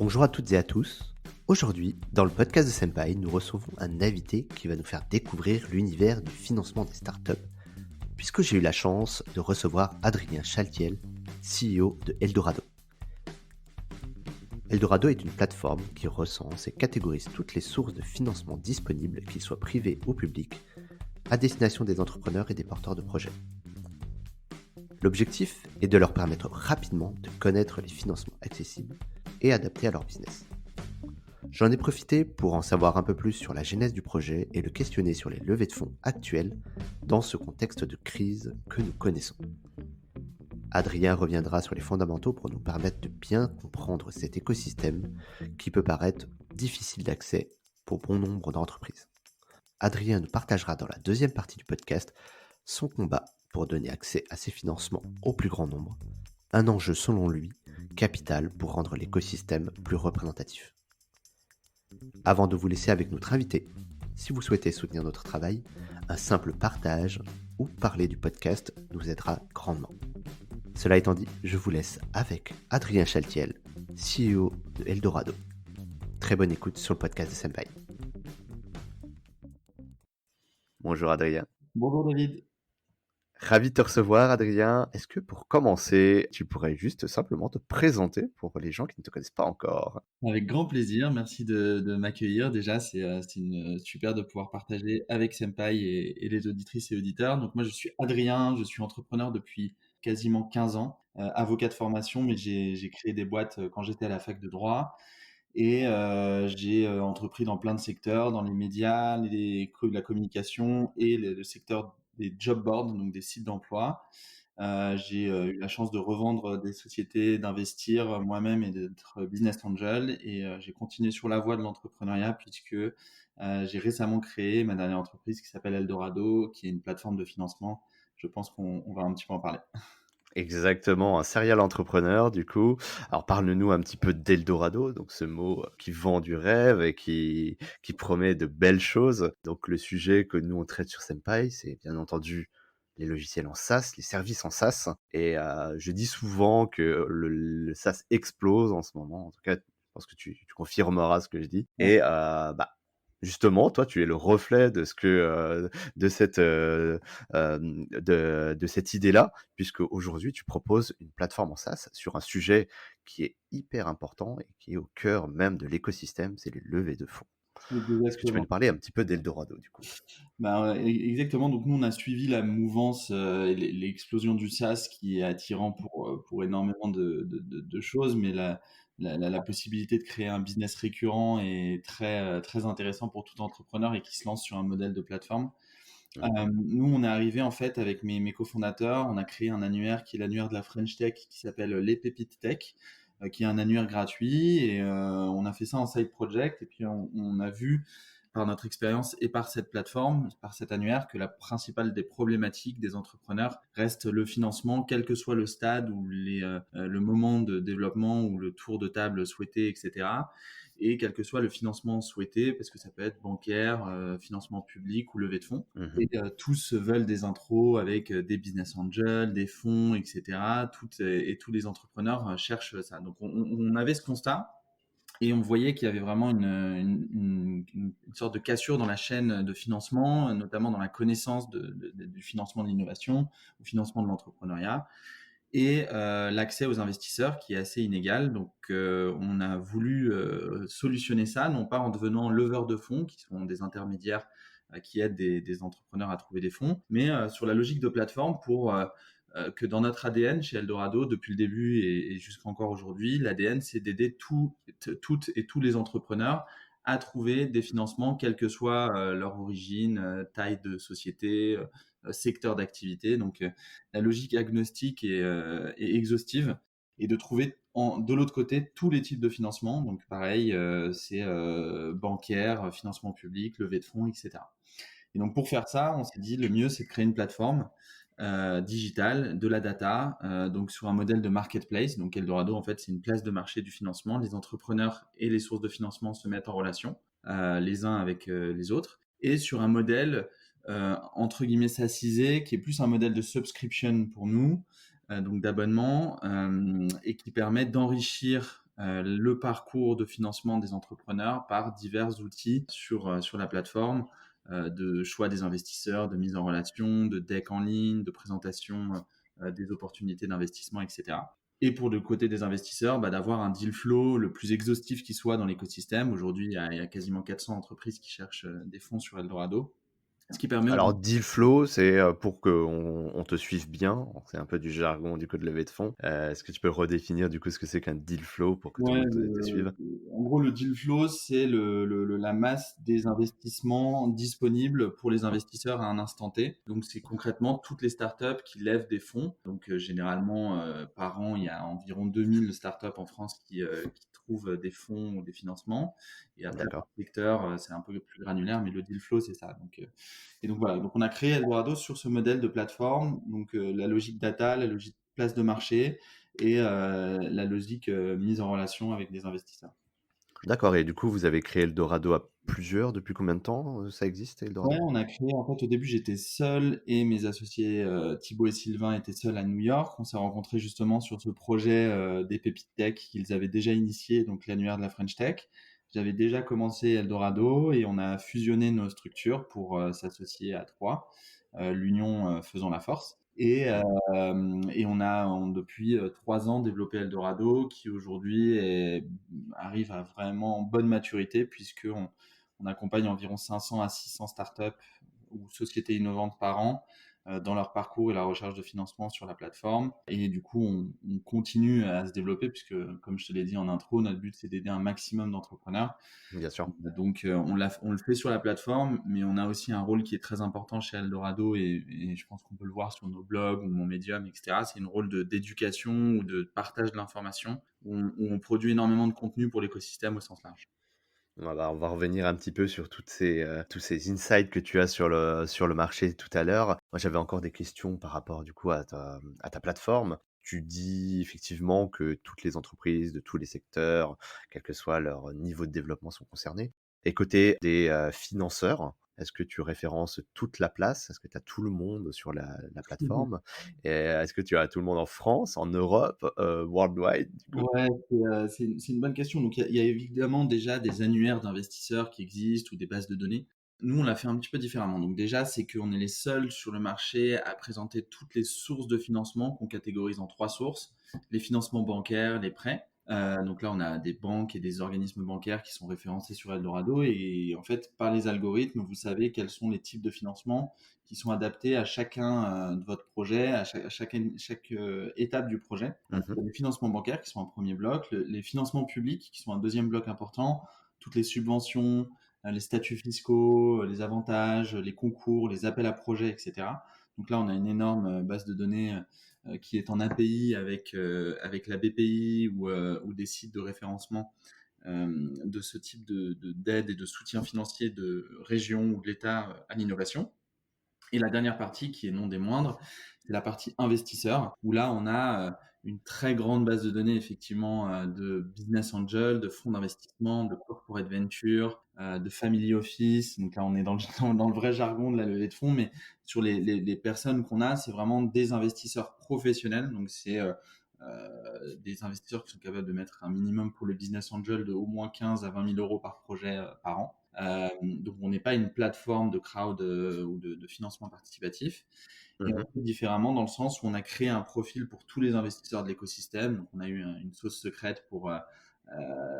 Bonjour à toutes et à tous. Aujourd'hui, dans le podcast de Senpai, nous recevons un invité qui va nous faire découvrir l'univers du financement des startups, puisque j'ai eu la chance de recevoir Adrien Chaltiel, CEO de Eldorado. Eldorado est une plateforme qui recense et catégorise toutes les sources de financement disponibles, qu'ils soient privés ou publics, à destination des entrepreneurs et des porteurs de projets. L'objectif est de leur permettre rapidement de connaître les financements accessibles et adaptés à leur business. J'en ai profité pour en savoir un peu plus sur la genèse du projet et le questionner sur les levées de fonds actuelles dans ce contexte de crise que nous connaissons. Adrien reviendra sur les fondamentaux pour nous permettre de bien comprendre cet écosystème qui peut paraître difficile d'accès pour bon nombre d'entreprises. Adrien nous partagera dans la deuxième partie du podcast son combat pour donner accès à ces financements au plus grand nombre, un enjeu selon lui capital pour rendre l'écosystème plus représentatif. Avant de vous laisser avec notre invité, si vous souhaitez soutenir notre travail, un simple partage ou parler du podcast nous aidera grandement. Cela étant dit, je vous laisse avec Adrien Chaltiel, CEO de Eldorado. Très bonne écoute sur le podcast de Senpai. Bonjour Adrien. Bonjour David. Ravi de te recevoir Adrien. Est-ce que pour commencer, tu pourrais juste simplement te présenter pour les gens qui ne te connaissent pas encore? Avec grand plaisir, merci de m'accueillir. Déjà, c'est une super de pouvoir partager avec Senpai et les auditrices et auditeurs. Donc moi, je suis Adrien, je suis entrepreneur depuis quasiment 15 ans, avocat de formation, mais j'ai créé des boîtes quand j'étais à la fac de droit et j'ai entrepris dans plein de secteurs, dans les médias, la communication et le secteur des job boards, donc des sites d'emploi. J'ai eu la chance de revendre des sociétés, d'investir moi-même et d'être business angel et j'ai continué sur la voie de l'entrepreneuriat puisque j'ai récemment créé ma dernière entreprise qui s'appelle Eldorado, qui est une plateforme de financement. Je pense qu'on va un petit peu en parler. Exactement, un serial entrepreneur du coup. Alors parle-nous un petit peu d'Eldorado, donc ce mot qui vend du rêve et qui promet de belles choses. Donc le sujet que nous on traite sur Senpai, c'est bien entendu les logiciels en SaaS, les services en SaaS. Et je dis souvent que le SaaS explose en ce moment. En tout cas, je pense que tu confirmeras ce que je dis. Ouais. Et justement, toi, tu es le reflet de ce que de cette de cette idée-là, puisque aujourd'hui tu proposes une plateforme en SaaS sur un sujet qui est hyper important et qui est au cœur même de l'écosystème, c'est les levées de fonds. Est-ce que tu peux Exactement. nous parler un petit peu d'Eldorado du coup? Bah, exactement. Donc nous, on a suivi la mouvance et l'explosion du SaaS qui est attirant pour énormément de choses, mais la possibilité de créer un business récurrent est très intéressant pour tout entrepreneur et qui se lance sur un modèle de plateforme. Nous, on est arrivé en fait avec mes cofondateurs, on a créé un annuaire qui est l'annuaire de la French Tech qui s'appelle Les Pépites Tech, qui est un annuaire gratuit et on a fait ça en side project et puis on a vu par notre expérience et par cette plateforme, par cet annuaire, que la principale des problématiques des entrepreneurs reste le financement, quel que soit le stade ou le moment de développement ou le tour de table souhaité, etc. Et quel que soit le financement souhaité, parce que ça peut être bancaire, financement public ou levée de fonds. Mmh. Et tous veulent des intros avec des business angels, des fonds, etc. Et tous les entrepreneurs cherchent ça. Donc on avait ce constat et on voyait qu'il y avait vraiment une sorte de cassure dans la chaîne de financement, notamment dans la connaissance du financement de l'innovation, au financement de l'entrepreneuriat et l'accès aux investisseurs qui est assez inégal. Donc, on a voulu solutionner ça, non pas en devenant leveur de fonds, qui sont des intermédiaires qui aident des entrepreneurs à trouver des fonds, mais sur la logique de plateforme pour que dans notre ADN chez Eldorado, depuis le début et jusqu'à encore aujourd'hui, l'ADN, c'est d'aider toutes et tous les entrepreneurs à trouver des financements, quelle que soit leur origine, taille de société, secteur d'activité. Donc, la logique agnostique et exhaustive et de trouver de l'autre côté tous les types de financement. Donc pareil, c'est bancaire, financement public, levée de fonds, etc. Et donc pour faire ça, on s'est dit le mieux c'est de créer une plateforme digitale, de la data, donc sur un modèle de marketplace. Donc Eldorado en fait c'est une place de marché du financement. Les entrepreneurs et les sources de financement se mettent en relation les uns avec les autres et sur un modèle entre guillemets SaaSisé, qui est plus un modèle de subscription pour nous, donc d'abonnement, et qui permet d'enrichir le parcours de financement des entrepreneurs par divers outils sur la plateforme, de choix des investisseurs, de mise en relation, de deck en ligne, de présentation des opportunités d'investissement, etc. Et pour le côté des investisseurs, d'avoir un deal flow le plus exhaustif qui soit dans l'écosystème. Aujourd'hui, il y a quasiment 400 entreprises qui cherchent des fonds sur Eldorado, ce qui permet Alors deal flow, c'est, pour qu'on te suive bien, c'est un peu du jargon du coup de levée de fonds. Est-ce que tu peux redéfinir du coup ce que c'est qu'un deal flow pour que tout le Ouais, monde te suive? en gros, le deal flow, c'est la masse des investissements disponibles pour les investisseurs à un instant T. Donc, c'est concrètement toutes les startups qui lèvent des fonds. Donc, généralement, par an, il y a environ 2000 startups en France qui trouvent des fonds ou des financements. Et après, par D'accord. secteur, c'est un peu plus granulaire, mais le deal flow, c'est ça. Et donc voilà. Donc, on a créé Eldorado sur ce modèle de plateforme. Donc, la logique data, la logique place de marché et la logique mise en relation avec des investisseurs. D'accord et du coup, vous avez créé Eldorado à plusieurs depuis combien de temps, ça existe Ouais, Eldorado? on a créé, en fait, au début, j'étais seul et mes associés Thibaut et Sylvain étaient seuls à New York. On s'est rencontrés justement sur ce projet des pépites tech qu'ils avaient déjà initié, donc l'annuaire de la French Tech. J'avais déjà commencé Eldorado et on a fusionné nos structures pour s'associer à trois, l'union faisant la force. Mmh. Et depuis 3 ans développé Eldorado qui aujourd'hui arrive à vraiment bonne maturité puisqu'on on accompagne environ 500 à 600 startups ou sociétés innovantes par an dans leur parcours et la recherche de financement sur la plateforme. Et du coup, on continue à se développer puisque, comme je te l'ai dit en intro, notre but, c'est d'aider un maximum d'entrepreneurs. Bien sûr. Donc, on le fait sur la plateforme, mais on a aussi un rôle qui est très important chez Eldorado et je pense qu'on peut le voir sur nos blogs ou mon Medium, etc. C'est un rôle d'éducation ou de partage de l'information où on produit énormément de contenu pour l'écosystème au sens large. On va revenir un petit peu sur tous ces insights que tu as sur le marché tout à l'heure. Moi, j'avais encore des questions par rapport du coup à ta plateforme. Tu dis effectivement que toutes les entreprises de tous les secteurs, quel que soit leur niveau de développement, sont concernées. Et côté des, financeurs, est-ce que tu références toute la place? Est-ce que tu as tout le monde sur la plateforme? Et est-ce que tu as tout le monde en France, en Europe, worldwide du coup? Ouais, c'est une bonne question. Donc, il y a évidemment déjà des annuaires d'investisseurs qui existent ou des bases de données. Nous, on l'a fait un petit peu différemment. Donc, déjà, c'est qu'on est les seuls sur le marché à présenter toutes les sources de financement qu'on catégorise en trois sources. Les financements bancaires, les prêts. Donc là, on a des banques et des organismes bancaires qui sont référencés sur Eldorado. Et en fait, par les algorithmes, vous savez quels sont les types de financement qui sont adaptés à chacun de votre projet, à chaque étape du projet. Donc, Mmh. les financements bancaires qui sont un premier bloc, les financements publics qui sont un deuxième bloc important, toutes les subventions, les statuts fiscaux, les avantages, les concours, les appels à projets, etc. Donc là, on a une énorme base de données qui est en API avec la BPI ou des sites de référencement de ce type d'aide et de soutien financier de région ou de l'État à l'innovation. Et la dernière partie, qui est non des moindres, c'est la partie investisseur, où là, on a une très grande base de données, effectivement, de business angel, de fonds d'investissement, de corporate venture, de family office. Donc là, on est dans dans le vrai jargon de la levée de fonds, mais sur les personnes qu'on a, c'est vraiment des investisseurs professionnels. Donc, c'est des investisseurs qui sont capables de mettre un minimum pour le business angel de au moins 15 à 20 000 euros par projet par an. Donc, on n'est pas une plateforme de crowd ou de financement participatif. Et on Mmh. fait différemment dans le sens où on a créé un profil pour tous les investisseurs de l'écosystème. Donc, on a eu une sauce secrète pour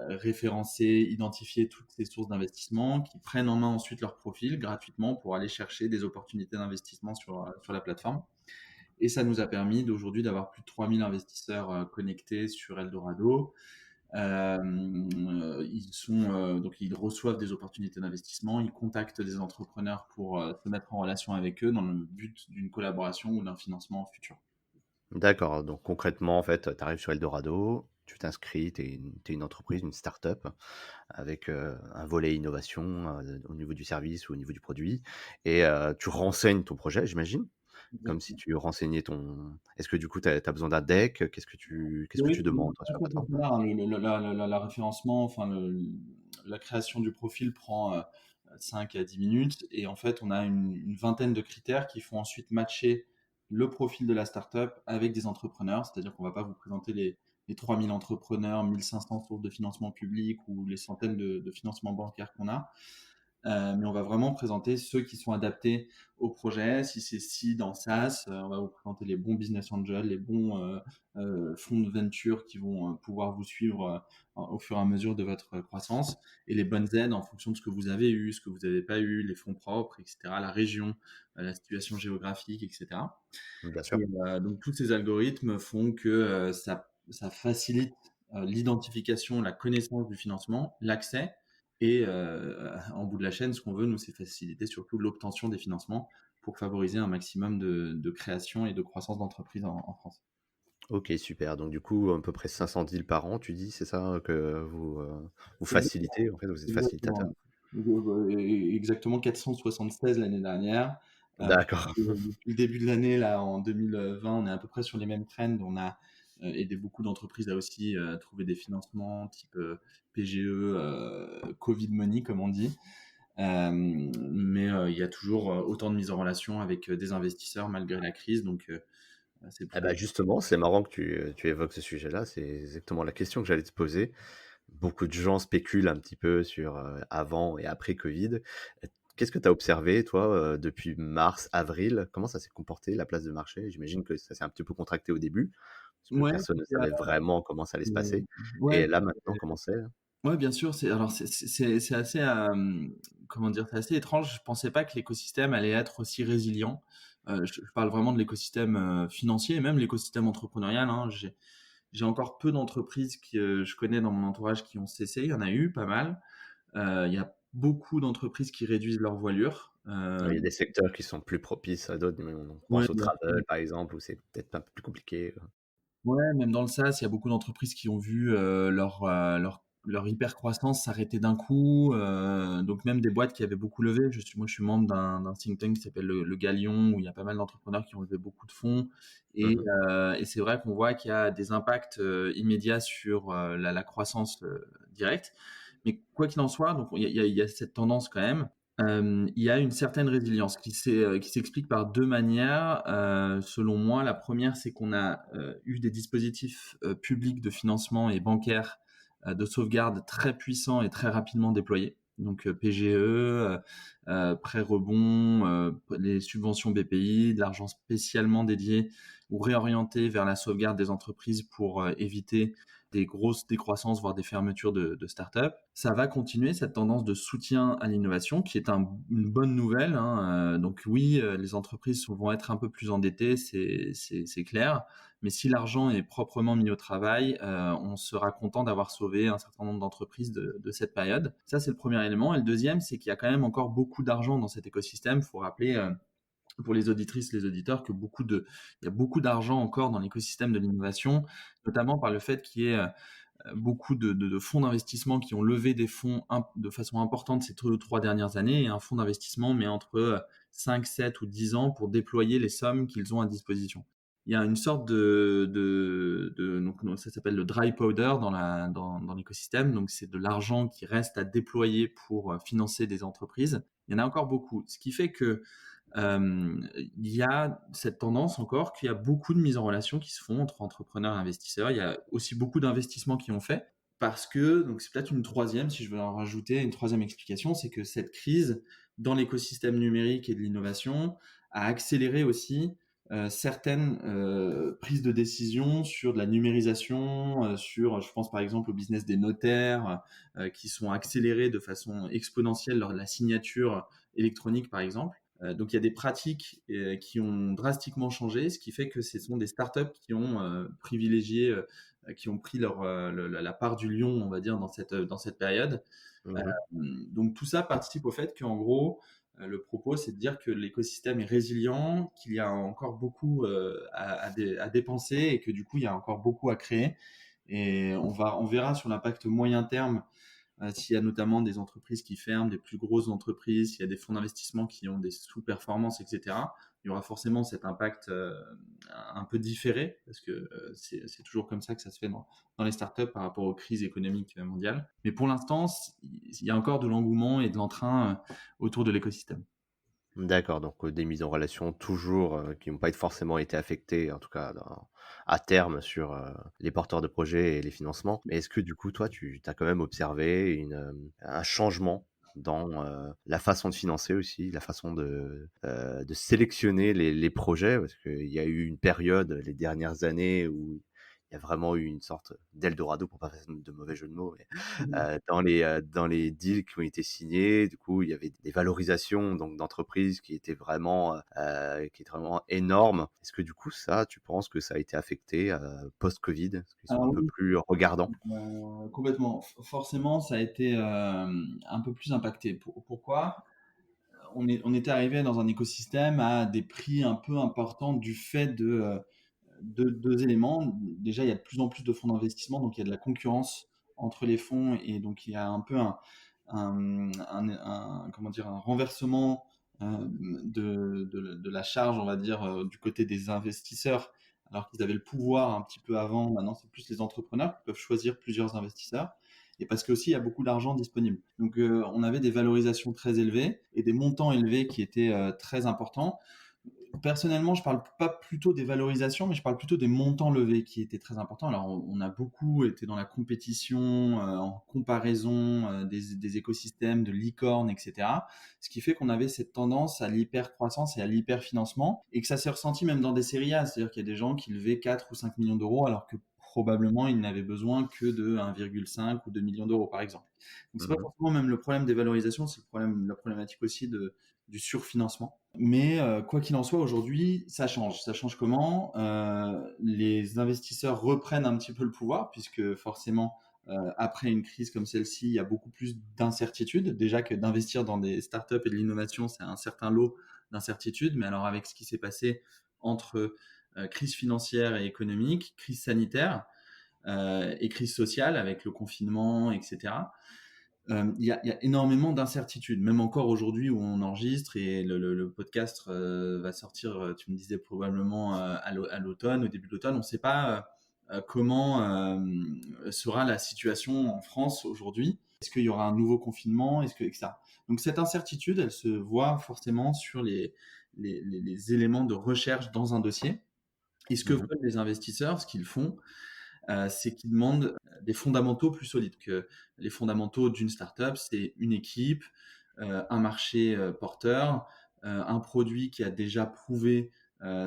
référencer, identifier toutes ces sources d'investissement qui prennent en main ensuite leur profil gratuitement pour aller chercher des opportunités d'investissement sur la plateforme. Et ça nous a permis d'aujourd'hui d'avoir plus de 3000 investisseurs connectés sur Eldorado. Donc ils reçoivent des opportunités d'investissement, ils contactent des entrepreneurs pour se mettre en relation avec eux dans le but d'une collaboration ou d'un financement futur. D'accord, donc concrètement, en fait, tu arrives sur Eldorado, tu t'inscris, tu es une entreprise, une start-up avec, un volet innovation, au niveau du service ou au niveau du produit et tu renseignes ton projet, j'imagine? Comme si Exactement. tu renseignais ton est-ce que du coup tu as besoin d'un deck? Qu'est-ce que tu Oui, demandes toi sur la c'est plateforme? standard, hein, la référencement, enfin la création du profil prend 5 à 10 minutes et en fait on a une vingtaine de critères qui font ensuite matcher le profil de la startup avec des entrepreneurs, c'est-à-dire qu'on ne va pas vous présenter les les 3000 entrepreneurs, 1500 sources de financement public ou les centaines de financements bancaires qu'on a. Mais on va vraiment présenter ceux qui sont adaptés au projet. Si c'est seed en SaaS, on va vous présenter les bons business angels, les bons fonds de venture qui vont pouvoir vous suivre au fur et à mesure de votre croissance, et les bonnes aides en fonction de ce que vous avez eu, ce que vous n'avez pas eu, les fonds propres, etc., la région, la situation géographique, etc. Bien Et sûr. donc tous ces algorithmes font que ça facilite l'identification, la connaissance du financement, l'accès, et en bout de la chaîne, ce qu'on veut, nous, c'est faciliter surtout l'obtention des financements pour favoriser un maximum de création et de croissance d'entreprises en France. OK, super. Donc du coup, à peu près 500 deals par an, tu dis, c'est ça, que vous Exactement, facilitez, en fait, vous êtes facilitateur? exactement. Exactement 476 l'année dernière. D'accord. Depuis le début de l'année, là, en 2020, on est à peu près sur les mêmes trends. On a aidé beaucoup d'entreprises à aussi trouver des financements type PGE, Covid money, comme on dit. Mais il y a toujours autant de mise en relation avec des investisseurs malgré la crise. Donc, c'est Eh bah, plutôt. justement, c'est marrant que tu évoques ce sujet-là, c'est exactement la question que j'allais te poser. Beaucoup de gens spéculent un petit peu sur, avant et après covid. Qu'est-ce que tu as observé toi, depuis mars, avril? Comment ça s'est comporté la place de marché? J'imagine que ça s'est un petit peu contracté au début, parce que Ouais, personne ne savait vraiment comment ça allait se passer ouais, et là maintenant comment c'est? ouais, bien sûr. C'est assez, comment dire? C'est assez étrange. Je pensais pas que l'écosystème allait être aussi résilient. Je parle vraiment de l'écosystème, financier et même l'écosystème entrepreneurial, hein. J'ai encore peu d'entreprises que je connais dans mon entourage qui ont cessé. Il y en a eu pas mal. Il y a beaucoup d'entreprises qui réduisent leur voilure. Il y a des secteurs qui sont plus propices à d'autres, mais on Ouais, pense au bien sûr. travel par exemple où c'est peut-être un peu plus compliqué. Ouais, même dans le SaaS, il y a beaucoup d'entreprises qui ont vu, leur hyper croissance s'arrêter d'un coup, donc même des boîtes qui avaient beaucoup levé. Je suis membre d'un think tank qui s'appelle le Galion, où il y a pas mal d'entrepreneurs qui ont levé beaucoup de fonds, et Mmh. c'est vrai qu'on voit qu'il y a des impacts, immédiats sur, la croissance, directe. Mais quoi qu'il en soit, donc il y a cette tendance quand même. Il y a une certaine résilience qui s'explique par 2 manières, selon moi. La première, c'est qu'on a, eu des dispositifs, publics de financement et bancaires, de sauvegarde très puissants et très rapidement déployés. Donc, PGE, prêts rebond, les subventions BPI, de l'argent spécialement dédié ou réorienté vers la sauvegarde des entreprises pour, éviter des grosses décroissances, voire des fermetures de start-up. Ça va continuer cette tendance de soutien à l'innovation, qui est une bonne nouvelle, hein. Donc oui, les entreprises vont être un peu plus endettées, c'est clair. Mais si l'argent est proprement mis au travail, on sera content d'avoir sauvé un certain nombre d'entreprises de cette période. Ça, c'est le premier élément. Et le deuxième, c'est qu'il y a quand même encore beaucoup d'argent dans cet écosystème. Il faut rappeler, pour les auditrices, les auditeurs, il y a beaucoup d'argent encore dans l'écosystème de l'innovation, notamment par le fait qu'il y ait beaucoup de fonds d'investissement qui ont levé des fonds de façon importante ces 2 ou 3 dernières années, et un fonds d'investissement met entre 5, 7 ou 10 ans pour déployer les sommes qu'ils ont à disposition. Il y a une sorte donc ça s'appelle le dry powder dans l'écosystème, donc c'est de l'argent qui reste à déployer pour financer des entreprises. Il y en a encore beaucoup, ce qui fait que il y a cette tendance encore qu'il y a beaucoup de mises en relation qui se font entre entrepreneurs et investisseurs. Il y a aussi beaucoup d'investissements qui ont fait parce que, donc c'est peut-être une troisième, si je veux en rajouter, une troisième explication, c'est que cette crise dans l'écosystème numérique et de l'innovation a accéléré aussi certaines prises de décision sur de la numérisation, je pense par exemple au business des notaires, qui sont accélérés de façon exponentielle lors de la signature électronique, par exemple. Donc il y a des pratiques qui ont drastiquement changé, ce qui fait que ce sont des startups qui ont privilégié, qui ont pris la part du lion, on va dire, dans cette période. Mmh. Donc tout ça participe au fait qu'en gros, le propos, c'est de dire que l'écosystème est résilient, qu'il y a encore beaucoup à dépenser, et que du coup, il y a encore beaucoup à créer. Et on verra sur l'impact moyen terme, s'il y a notamment des entreprises qui ferment, des plus grosses entreprises, s'il y a des fonds d'investissement qui ont des sous-performances, etc., il y aura forcément cet impact un peu différé, parce que c'est toujours comme ça que ça se fait dans les startups par rapport aux crises économiques mondiales. Mais pour l'instant, il y a encore de l'engouement et de l'entrain autour de l'écosystème. D'accord, donc des mises en relation toujours, qui n'ont pas forcément été affectées, en tout cas à terme sur, les porteurs de projets et les financements. Mais est-ce que du coup, toi, tu as quand même observé un changement dans, la façon de financer aussi, la façon de sélectionner les projets? Parce qu'il y a eu une période, les dernières années où il y a vraiment eu une sorte d'eldorado, pour pas faire de mauvais jeu de mots, mais Mmh. dans les deals qui ont été signés, du coup, il y avait des valorisations donc d'entreprises qui étaient vraiment énormes. Est-ce que du coup ça, tu penses que ça a été affecté, post-covid? Est-ce qu'ils sont un Alors peu oui, plus regardants? complètement. Forcément, ça a été, un peu plus impacté. Pourquoi? On était arrivé dans un écosystème à des prix un peu importants du fait de 2 éléments. Déjà, il y a de plus en plus de fonds d'investissement, donc il y a de la concurrence entre les fonds et donc il y a un peu comment dire? Un renversement, de la charge, on va dire, du côté des investisseurs, alors qu'ils avaient le pouvoir un petit peu avant. Maintenant, c'est plus les entrepreneurs qui peuvent choisir plusieurs investisseurs et parce qu'aussi il y a beaucoup d'argent disponible. Donc, on avait des valorisations très élevées et des montants élevés qui étaient, très importants. Personnellement, je parle pas plutôt des valorisations, mais je parle plutôt des montants levés qui étaient très importants. Alors, on a beaucoup été dans la compétition, en comparaison des écosystèmes de licornes, etc. Ce qui fait qu'on avait cette tendance à l'hyper-croissance et à l'hyper-financement, et que ça s'est ressenti même dans des séries A. C'est-à-dire qu'il y a des gens qui levaient 4 ou 5 millions d'euros, alors que probablement ils n'avaient besoin que de 1,5 ou 2 millions d'euros, par exemple. Donc, c'est pas Mmh. forcément même le problème des valorisations, c'est la problématique aussi du surfinancement. Mais quoi qu'il en soit, aujourd'hui, ça change. Ça change comment? Les investisseurs reprennent un petit peu le pouvoir, puisque forcément, après une crise comme celle-ci, il y a beaucoup plus d'incertitudes. Déjà que d'investir dans des startups et de l'innovation, c'est un certain lot d'incertitudes. Mais alors avec ce qui s'est passé entre crise financière et économique, crise sanitaire et crise sociale avec le confinement, etc., il y a énormément d'incertitudes, même encore aujourd'hui où on enregistre et le podcast va sortir, tu me disais probablement à l'automne, au début de l'automne. On ne sait pas comment sera la situation en France aujourd'hui. Est-ce qu'il y aura un nouveau confinement? Est-ce que, etc. Donc cette incertitude, elle se voit forcément sur les éléments de recherche dans un dossier. Et ce que Mmh. veulent les investisseurs, ce qu'ils font, c'est qu'ils demandent des fondamentaux plus solides. Que les fondamentaux d'une startup, c'est une équipe, un marché porteur, un produit qui a déjà prouvé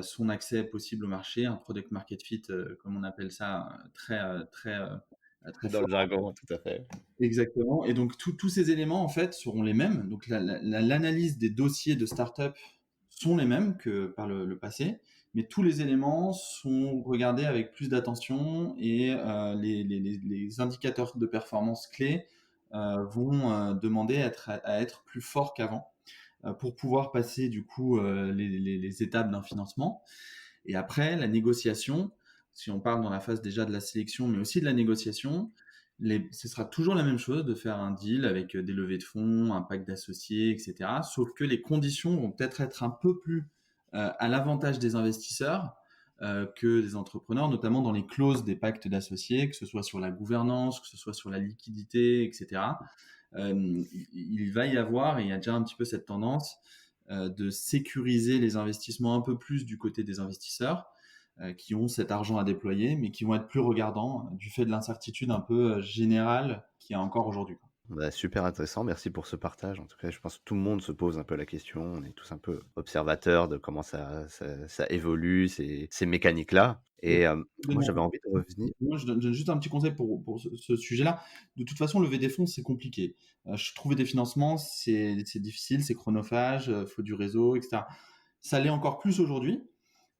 son accès possible au marché, un product market fit, comme on appelle ça, très Dans le fort. jargon, tout à fait. Exactement. Et donc, tous ces éléments, en fait, seront les mêmes. Donc, l'analyse des dossiers de startup sont les mêmes que par le passé, mais tous les éléments sont regardés avec plus d'attention et les indicateurs de performance clés vont demander à être plus forts qu'avant pour pouvoir passer, du coup, les étapes d'un financement. Et après, la négociation, si on parle dans la phase déjà de la sélection, mais aussi de la négociation, ce sera toujours la même chose de faire un deal avec des levées de fonds, un pacte d'associés, etc. Sauf que les conditions vont peut-être être un peu plus à l'avantage des investisseurs que des entrepreneurs, notamment dans les clauses des pactes d'associés, que ce soit sur la gouvernance, que ce soit sur la liquidité, etc. Il va y avoir, et il y a déjà un petit peu cette tendance, de sécuriser les investissements un peu plus du côté des investisseurs qui ont cet argent à déployer, mais qui vont être plus regardants du fait de l'incertitude un peu générale qu'il y a encore aujourd'hui. Bah, super intéressant, merci pour ce partage. En tout cas, je pense que tout le monde se pose un peu la question. On est tous un peu observateurs de comment ça évolue, ces mécaniques-là. Et moi, j'avais envie de revenir. Moi, je donne juste un petit conseil pour ce sujet-là. De toute façon, lever des fonds, c'est compliqué. Trouver des financements, c'est difficile, c'est chronophage, faut du réseau, etc. Ça l'est encore plus aujourd'hui.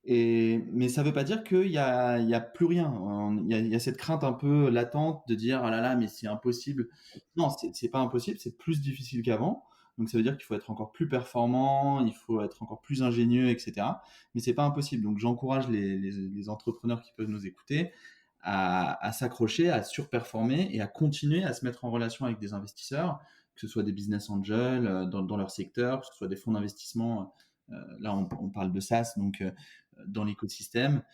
Mais ça ne veut pas dire qu'il y a plus rien. Il y a cette crainte un peu latente de dire ah là là, mais c'est impossible. Non, c'est pas impossible, c'est plus difficile qu'avant. Donc ça veut dire qu'il faut être encore plus performant, il faut être encore plus ingénieux, etc. Mais c'est pas impossible. Donc j'encourage les entrepreneurs qui peuvent nous écouter à s'accrocher, à surperformer et à continuer à se mettre en relation avec des investisseurs, que ce soit des business angels dans leur secteur, que ce soit des fonds d'investissement. Là, on parle de SaaS, donc dans l'écosystème.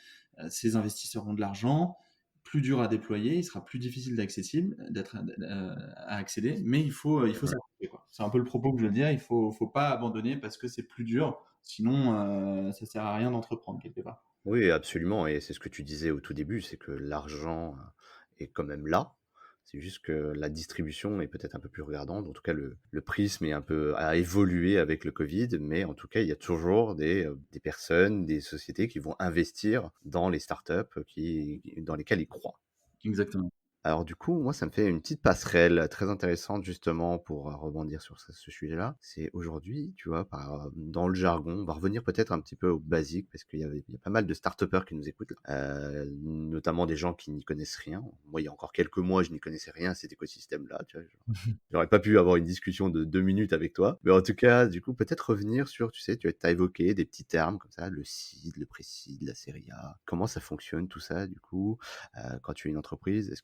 Ces investisseurs ont de l'argent, plus dur à déployer, il sera plus difficile à accéder, mais il faut s'accrocher, quoi. C'est un peu le propos que je veux dire, il faut pas abandonner parce que c'est plus dur, sinon ça sert à rien d'entreprendre quelque part. Oui, absolument et c'est ce que tu disais au tout début, c'est que l'argent, est quand même là. C'est juste que la distribution est peut-être un peu plus regardante. En tout cas, le prisme est un peu a évolué avec le covid, mais en tout cas, il y a toujours des personnes, des sociétés qui vont investir dans les startups qui dans lesquelles ils croient. Exactement. Alors du coup, moi, ça me fait une petite passerelle très intéressante justement pour, rebondir sur ce sujet-là. C'est aujourd'hui, tu vois, dans le jargon, on va revenir peut-être un petit peu aux basiques parce qu'il y a pas mal de start-upers qui nous écoutent, notamment des gens qui n'y connaissent rien. Moi, il y a encore quelques mois, je n'y connaissais rien à cet écosystème-là, tu vois? J'aurais pas pu avoir une discussion de 2 minutes avec toi. Mais en tout cas, du coup, peut-être revenir sur, tu sais, tu as évoqué des petits termes comme ça, le seed, le pré-seed, la série A. Comment ça fonctionne tout ça, du coup? Quand tu es une entreprise,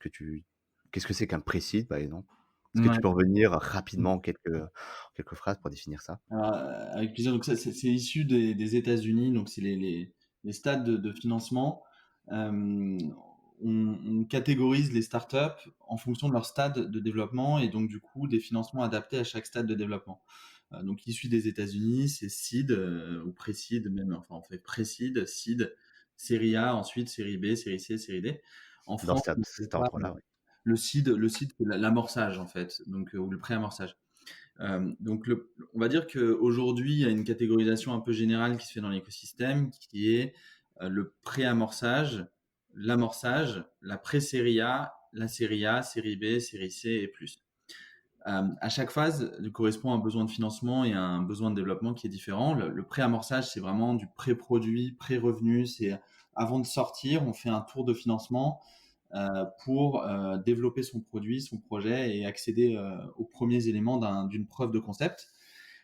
qu'est-ce que c'est qu'un pré-seed, par exemple? Est-ce que tu Ouais. peux revenir rapidement en quelques phrases pour définir ça? Avec plaisir. Donc ça, c'est issu des États-Unis. Donc c'est les stades de financement. Euh, on catégorise les startups en fonction de leur stade de développement et donc du coup des financements adaptés à chaque stade de développement. Donc issu des États-Unis, c'est seed ou pré-seed même. Enfin, on fait pré-seed, seed, série A, ensuite série B, série C, série D. En Dans France, on fait cet ça, ordre-là, oui. le seed, c'est l'amorçage en fait, donc ou le pré-amorçage. Donc, on va dire qu'aujourd'hui, il y a une catégorisation un peu générale qui se fait dans l'écosystème, qui est le pré-amorçage, l'amorçage, la pré-série A, série B, série C et plus. À chaque phase correspond à un besoin de financement et à un besoin de développement qui est différent. Le pré-amorçage, c'est vraiment du pré-produit, pré-revenu. C'est avant de sortir, on fait un tour de financement pour développer son produit, son projet et accéder aux premiers éléments d'une preuve de concept.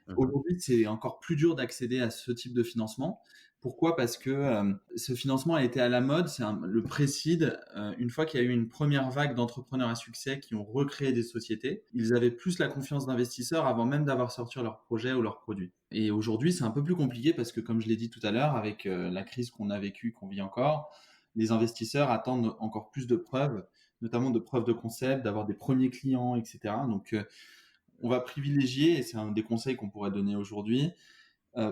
Mmh. Aujourd'hui, c'est encore plus dur d'accéder à ce type de financement. Pourquoi? Parce que ce financement a été à la mode, le pré-seed. Une fois qu'il y a eu une première vague d'entrepreneurs à succès qui ont recréé des sociétés, ils avaient plus la confiance d'investisseurs avant même d'avoir sorti leur projet ou leur produit. Et aujourd'hui, c'est un peu plus compliqué parce que, comme je l'ai dit tout à l'heure, avec la crise qu'on a vécue, qu'on vit encore, les investisseurs attendent encore plus de preuves, notamment de preuves de concept, d'avoir des premiers clients, etc. Donc, on va privilégier, et c'est un des conseils qu'on pourrait donner aujourd'hui,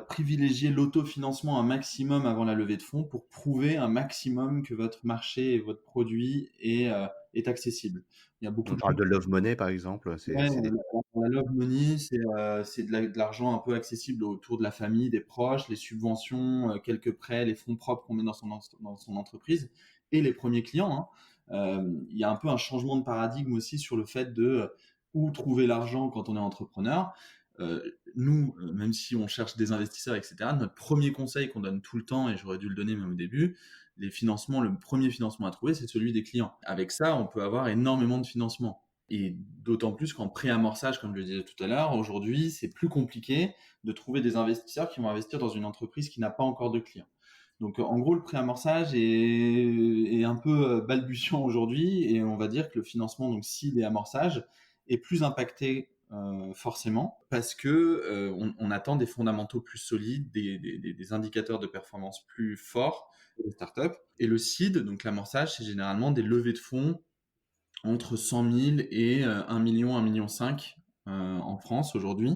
privilégier l'autofinancement un maximum avant la levée de fonds pour prouver un maximum que votre marché et votre produit est accessible. Il y a beaucoup On de parle gens. de Love Money, par exemple, Ouais, c'est des la love money, c'est de l'argent un peu accessible autour de la famille, des proches, les subventions, quelques prêts, les fonds propres qu'on met dans son entreprise et les premiers clients, hein. Il y a un peu un changement de paradigme aussi sur le fait de où trouver l'argent quand on est entrepreneur. Nous, même si on cherche des investisseurs, etc., notre premier conseil qu'on donne tout le temps, et j'aurais dû le donner même au début, les financements, le premier financement à trouver, c'est celui des clients. Avec ça, on peut avoir énormément de financement. Et d'autant plus qu'en pré-amorçage, comme je le disais tout à l'heure, aujourd'hui, c'est plus compliqué de trouver des investisseurs qui vont investir dans une entreprise qui n'a pas encore de clients. Donc, en gros, le pré-amorçage est un peu balbutiant aujourd'hui et on va dire que le financement, donc seed et amorçage, est plus impacté forcément parce que on attend des fondamentaux plus solides, des indicateurs de performance plus forts des startups. Et le seed, donc l'amorçage, c'est généralement des levées de fonds entre 100 000 et 1 million, 1,5 million en France aujourd'hui.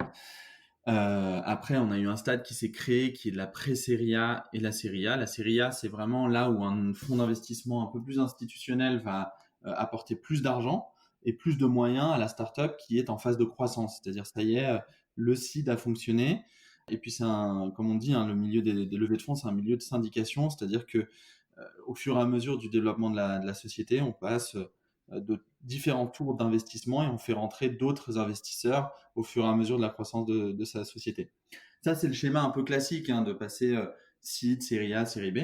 Après, on a eu un stade qui s'est créé qui est de la pré-série A et la série A. La série A, c'est vraiment là où un fonds d'investissement un peu plus institutionnel va apporter plus d'argent et plus de moyens à la startup qui est en phase de croissance. C'est-à-dire, ça y est, le seed a fonctionné. Et puis, comme on dit, hein, le milieu des levées de fonds, c'est un milieu de syndication. C'est-à-dire que au fur et à mesure du développement de la société, on passe de différents tours d'investissement et on fait rentrer d'autres investisseurs au fur et à mesure de la croissance de sa société. Ça, c'est le schéma un peu classique hein, de passer seed, série A, série B.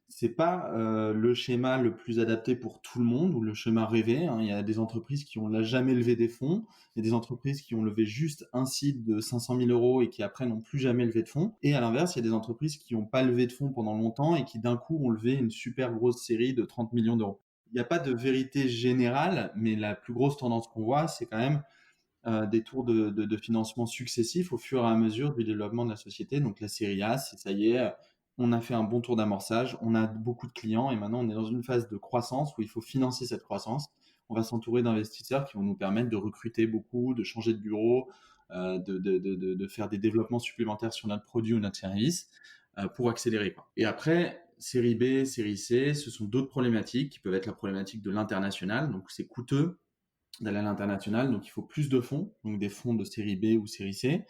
C'est pas le schéma le plus adapté pour tout le monde ou le schéma rêvé, hein. Il y a des entreprises qui ont jamais levé des fonds, il y a des entreprises qui ont levé juste un seed de 500 000 euros et qui après n'ont plus jamais levé de fonds. Et à l'inverse, il y a des entreprises qui n'ont pas levé de fonds pendant longtemps et qui d'un coup ont levé une super grosse série de 30 millions d'euros. Il n'y a pas de vérité générale, mais la plus grosse tendance qu'on voit, c'est quand même des tours de financement successifs au fur et à mesure du développement de la société. Donc la série A, c'est ça y est, on a fait un bon tour d'amorçage, on a beaucoup de clients et maintenant on est dans une phase de croissance où il faut financer cette croissance. On va s'entourer d'investisseurs qui vont nous permettre de recruter beaucoup, de changer de bureau, de faire des développements supplémentaires sur notre produit ou notre service pour accélérer, quoi. Et après, série B, série C, ce sont d'autres problématiques qui peuvent être la problématique de l'international. Donc, c'est coûteux d'aller à l'international, donc il faut plus de fonds, donc des fonds de série B ou série C,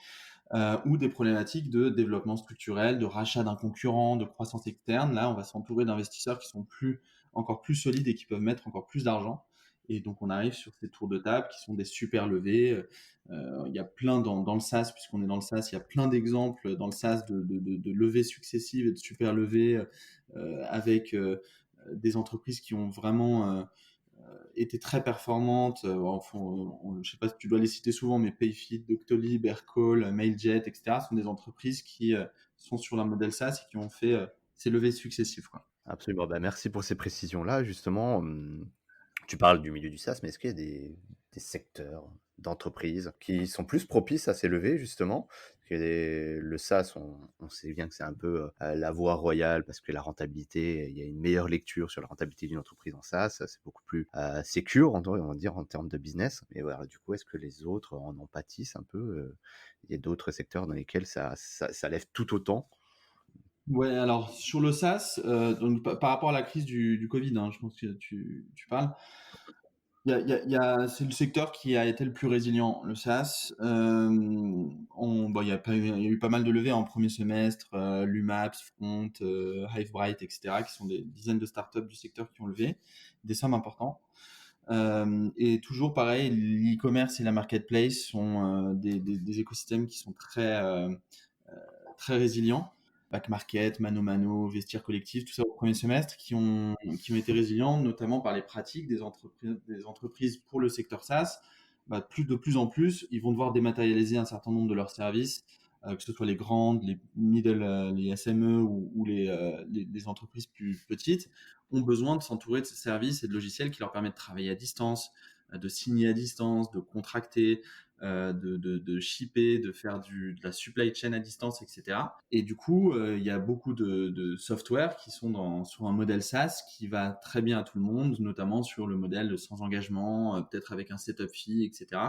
ou des problématiques de développement structurel, de rachat d'un concurrent, de croissance externe. Là, on va s'entourer d'investisseurs qui sont encore plus solides et qui peuvent mettre encore plus d'argent. Et donc, on arrive sur ces tours de table qui sont des super levées. Il y a plein dans le SaaS, puisqu'on est dans le SaaS, il y a plein d'exemples dans le SaaS de levées successives et de super levées avec des entreprises qui ont vraiment étaient très performantes. Je ne sais pas si tu dois les citer souvent, mais Payfit, Doctolib, Aircall, Mailjet, etc. sont des entreprises qui sont sur leur modèle SaaS et qui ont fait ces levées successives, quoi. Absolument. Bah, merci pour ces précisions-là. Justement, tu parles du milieu du SaaS, mais est-ce qu'il y a des secteurs d'entreprises qui sont plus propices à s'élever, justement? Parce que le SaaS, on sait bien que c'est un peu la voie royale parce que la rentabilité, il y a une meilleure lecture sur la rentabilité d'une entreprise en SaaS. C'est beaucoup plus sécure, on va dire, en termes de business. Mais voilà, du coup, est-ce que les autres en pâtissent un peu? Il y a d'autres secteurs dans lesquels ça lève tout autant? Ouais, alors sur le SaaS, donc par rapport à la crise du Covid, hein, je pense que tu parles. C'est le secteur qui a été le plus résilient, le SaaS. Il y a eu pas mal de levées en premier semestre, Lumaps, Front, Hivebright, etc., qui sont des dizaines de startups du secteur qui ont levé des sommes importantes. Et toujours pareil, l'e-commerce et la marketplace sont des écosystèmes qui sont très résilients. Back Market, Mano Mano, Vestiaire Collectif, tout ça au premier semestre, qui ont été résilients, notamment par les pratiques des entreprises pour le secteur SaaS. De plus en plus, ils vont devoir dématérialiser un certain nombre de leurs services, que ce soit les grandes, les middle, les SME ou les entreprises plus petites, ont besoin de s'entourer de ces services et de logiciels qui leur permettent de travailler à distance, de signer à distance, de contracter, de shipper, de faire de la supply chain à distance, etc. Et du coup, il y a beaucoup de software qui sont sur un modèle SaaS qui va très bien à tout le monde, notamment sur le modèle sans engagement, peut-être avec un setup fee, etc.,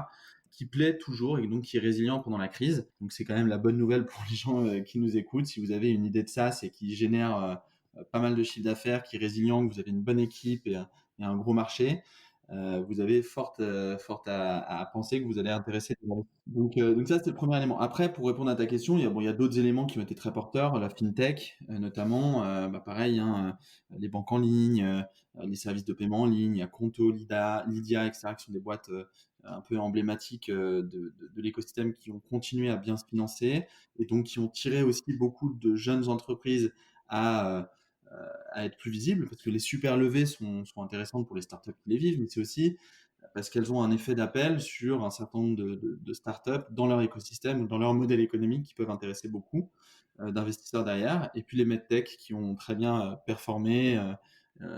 qui plaît toujours et donc qui est résilient pendant la crise. Donc c'est quand même la bonne nouvelle pour les gens qui nous écoutent. Si vous avez une idée de SaaS et qui génère pas mal de chiffre d'affaires, qui est résilient, que vous avez une bonne équipe et un gros marché, vous avez forte à penser que vous allez intéresser les gens. Donc ça, c'est le premier élément. Après, pour répondre à ta question, il y a d'autres éléments qui ont été très porteurs, la fintech notamment, pareil, hein, les banques en ligne, les services de paiement en ligne, il y a Conto, Lydia, etc., qui sont des boîtes un peu emblématiques de l'écosystème qui ont continué à bien se financer et donc qui ont tiré aussi beaucoup de jeunes entreprises à à être plus visibles, parce que les super levées sont intéressantes pour les startups qui les vivent, mais c'est aussi parce qu'elles ont un effet d'appel sur un certain nombre de startups dans leur écosystème ou dans leur modèle économique qui peuvent intéresser beaucoup d'investisseurs derrière. Et puis les medtech qui ont très bien performé.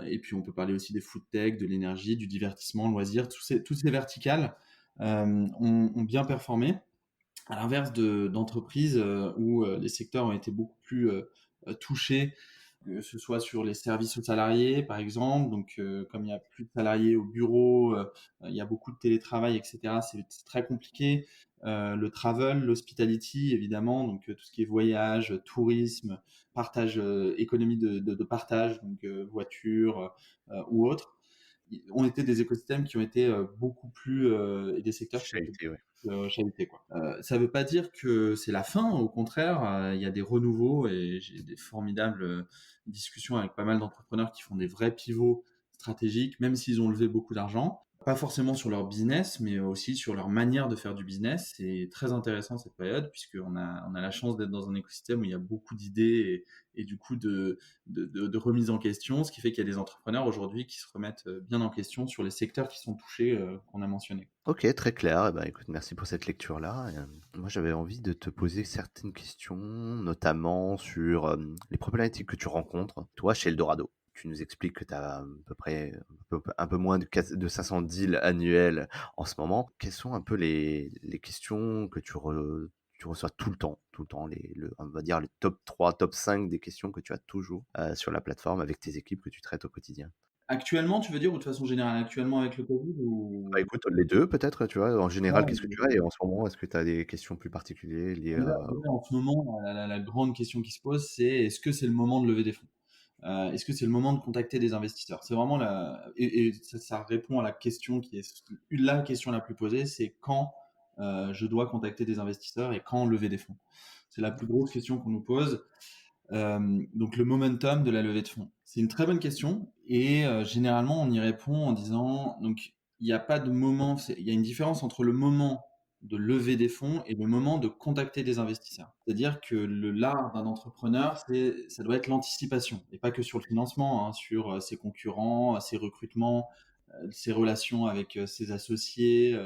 Et puis on peut parler aussi des foodtech, de l'énergie, du divertissement, loisirs, toutes ces verticales ont bien performé. À l'inverse d'entreprises où les secteurs ont été beaucoup plus touchés, que ce soit sur les services aux salariés, par exemple. Donc, comme il y a plus de salariés au bureau, il y a beaucoup de télétravail, etc. C'est très compliqué. Le travel, l'hospitality, évidemment, donc tout ce qui est voyage, tourisme, partage, économie de partage, donc voiture ou autre, ont été des écosystèmes qui ont été beaucoup plus et des secteurs qui ont été Qualité, ouais. chahutés, quoi. Ça veut pas dire que c'est la fin, au contraire, il y a des renouveaux et j'ai des formidables discussions avec pas mal d'entrepreneurs qui font des vrais pivots stratégiques, même s'ils ont levé beaucoup d'argent. Pas forcément sur leur business, mais aussi sur leur manière de faire du business. C'est très intéressant cette période, puisqu'on a la chance d'être dans un écosystème où il y a beaucoup d'idées et du coup de remise en question, ce qui fait qu'il y a des entrepreneurs aujourd'hui qui se remettent bien en question sur les secteurs qui sont touchés, qu'on a mentionnés. Ok, très clair. Eh ben, écoute, merci pour cette lecture-là. Et, moi, j'avais envie de te poser certaines questions, notamment sur les problématiques que tu rencontres, toi, chez Eldorado. Tu nous expliques que tu as à peu près un peu moins de 500 deals annuels en ce moment. Quelles sont un peu les questions que tu reçois tout le temps, on va dire les top 3, top 5 des questions que tu as toujours sur la plateforme avec tes équipes que tu traites au quotidien? Actuellement, tu veux dire, ou de façon générale, actuellement avec le Covid Bah, ou... écoute, les 2 peut-être, tu vois? En général, qu'est-ce que Ouais, tu as? Et en ce moment, est-ce que tu as des questions plus particulières liées à en ce moment, la grande question qui se pose, c'est est-ce que c'est le moment de lever des fonds? Est-ce que c'est le moment de contacter des investisseurs? C'est vraiment et ça répond à la question qui est la question la plus posée, c'est quand je dois contacter des investisseurs et quand lever des fonds. C'est la plus grosse question qu'on nous pose. Donc le momentum de la levée de fonds. C'est une très bonne question et généralement on y répond en disant donc il n'y a pas de moment, il y a une différence entre le moment de lever des fonds et le moment de contacter des investisseurs. C'est-à-dire que l'art d'un entrepreneur, ça doit être l'anticipation et pas que sur le financement, hein, sur ses concurrents, ses recrutements, ses relations avec ses associés,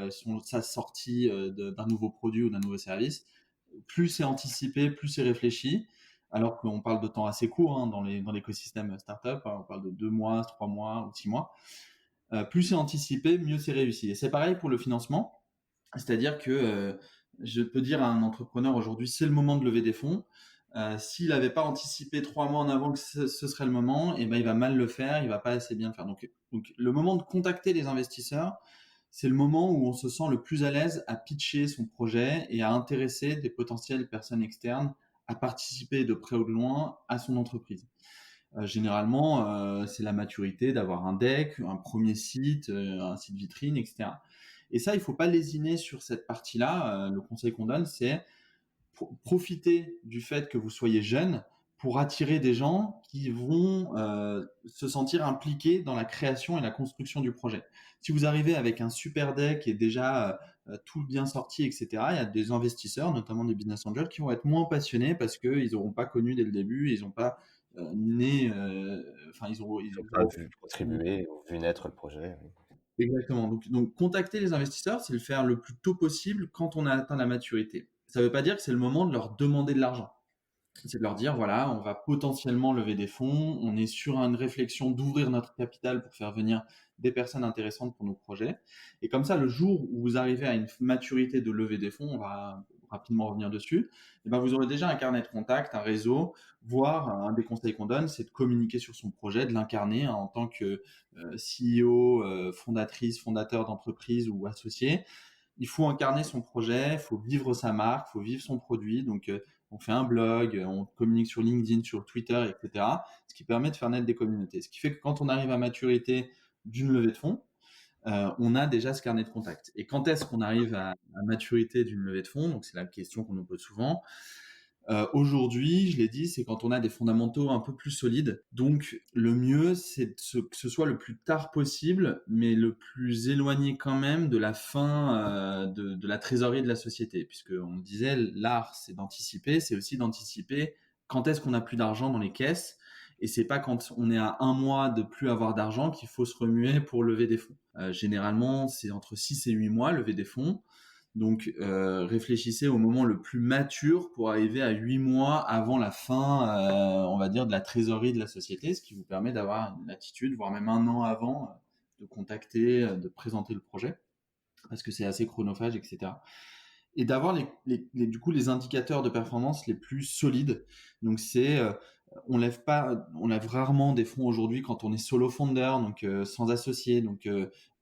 sa sortie d'un nouveau produit ou d'un nouveau service. Plus c'est anticipé, plus c'est réfléchi, alors qu'on parle de temps assez court hein, dans l'écosystème startup, hein, on parle de 2 mois, 3 mois ou 6 mois. Plus c'est anticipé, mieux c'est réussi. Et c'est pareil pour le financement, c'est-à-dire que je peux dire à un entrepreneur aujourd'hui, c'est le moment de lever des fonds. S'il n'avait pas anticipé 3 mois en avant que ce serait le moment, et ben il va mal le faire, il va pas assez bien le faire. Donc le moment de contacter les investisseurs, c'est le moment où on se sent le plus à l'aise à pitcher son projet et à intéresser des potentielles personnes externes à participer de près ou de loin à son entreprise. Généralement, c'est la maturité d'avoir un deck, un premier site, un site vitrine, etc. Et ça, il ne faut pas lésiner sur cette partie-là. Le conseil qu'on donne, c'est profiter du fait que vous soyez jeune pour attirer des gens qui vont se sentir impliqués dans la création et la construction du projet. Si vous arrivez avec un super deck et déjà tout bien sorti, etc., il y a des investisseurs, notamment des business angels, qui vont être moins passionnés parce qu'ils n'auront pas connu dès le début, ils n'ont pas né, enfin, Ils ils ont pas auront vu contribuer ou vu naître le projet, oui. Exactement. Donc, contacter les investisseurs, c'est le faire le plus tôt possible quand on a atteint la maturité. Ça ne veut pas dire que c'est le moment de leur demander de l'argent. C'est de leur dire, voilà, on va potentiellement lever des fonds, on est sur une réflexion d'ouvrir notre capital pour faire venir des personnes intéressantes pour nos projets. Et comme ça, le jour où vous arrivez à une maturité de lever des fonds, on va rapidement revenir dessus, et ben vous aurez déjà un carnet de contact, un réseau, voire un des conseils qu'on donne, c'est de communiquer sur son projet, de l'incarner hein, en tant que CEO, fondatrice, fondateur d'entreprise ou associé. Il faut incarner son projet, il faut vivre sa marque, il faut vivre son produit. Donc, on fait un blog, on communique sur LinkedIn, sur Twitter, etc. Ce qui permet de faire naître des communautés. Ce qui fait que quand on arrive à maturité d'une levée de fonds, on a déjà ce carnet de contact. Et quand est-ce qu'on arrive à maturité d'une levée de fonds? Donc, c'est la question qu'on nous pose souvent. Aujourd'hui, je l'ai dit, c'est quand on a des fondamentaux un peu plus solides. Donc, le mieux, c'est que ce soit le plus tard possible, mais le plus éloigné quand même de la fin de la trésorerie de la société. Puisque on disait, l'art, c'est d'anticiper, c'est aussi d'anticiper quand est-ce qu'on n'a plus d'argent dans les caisses. Et c'est pas quand on est à 1 mois de plus avoir d'argent qu'il faut se remuer pour lever des fonds. Généralement, c'est entre 6 et 8 mois lever des fonds. Donc, réfléchissez au moment le plus mature pour arriver à 8 mois avant la fin, on va dire, de la trésorerie de la société, ce qui vous permet d'avoir une latitude, voire même 1 an avant, de contacter, de présenter le projet, parce que c'est assez chronophage, etc. Et d'avoir du coup les indicateurs de performance les plus solides. Donc on lève rarement des fonds aujourd'hui quand on est solo founder, donc sans associé. Donc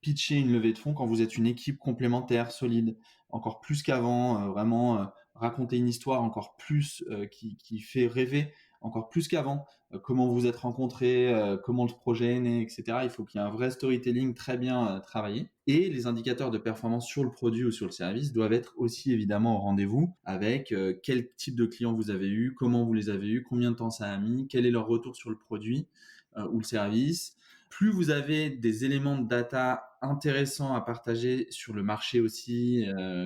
pitcher une levée de fonds quand vous êtes une équipe complémentaire solide, encore plus qu'avant, vraiment raconter une histoire encore plus qui fait rêver, encore plus qu'avant. Comment vous êtes rencontrés, comment le projet est né, etc. Il faut qu'il y ait un vrai storytelling très bien travaillé. Et les indicateurs de performance sur le produit ou sur le service doivent être aussi évidemment au rendez-vous avec quel type de clients vous avez eu, comment vous les avez eu, combien de temps ça a mis, quel est leur retour sur le produit ou le service. Plus vous avez des éléments de data intéressants à partager sur le marché aussi